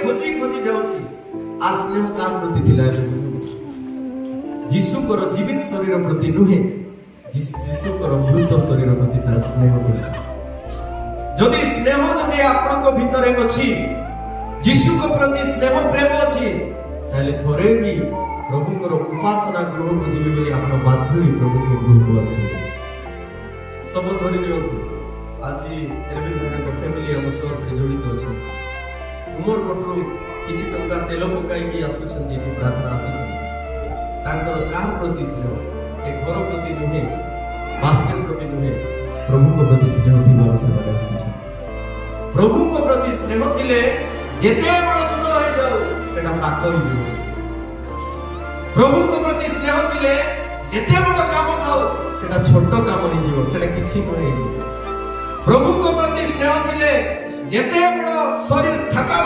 खोजी खोजी जाउछि आ स्नेह कार प्रति थिला ए बुझु यीशुकर जीवित शरीर प्रति नुहे यीशुकर मृत शरीर प्रति तार स्नेह थिला जदि स्नेह जदि आपनक भितरे अछि यीशुक प्रति स्नेह प्रेम अछि ताले थोरे भी प्रभुकर उपासना गृह को जीवी बोली आपण बाध्य होई प्रभु को गृह को आसी सब धरि नियंतु आज एरबिन को फैमिली हम चर्च रे जड़ित अछि उमर पटरो किछि टंका तेल पकाई की आसु छथि कि प्रार्थना आसु तांकर का प्रति स्नेह ए घर प्रति नुहे मास्टर प्रति नुहे प्रभु को प्रति स्नेह थिबार से आसी प्रभु को प्रति स्नेह थिले जेते बड़ दूर होई जाऊ सेटा पाक होई जाऊ प्रभु को प्रति स्नेह थिले जेते बड़ काम थाओ सेटा छोट काम होई जीवो सेटा किछि नय प्रभु को प्रति स्नेह थिले जेते बड़ शरीर थका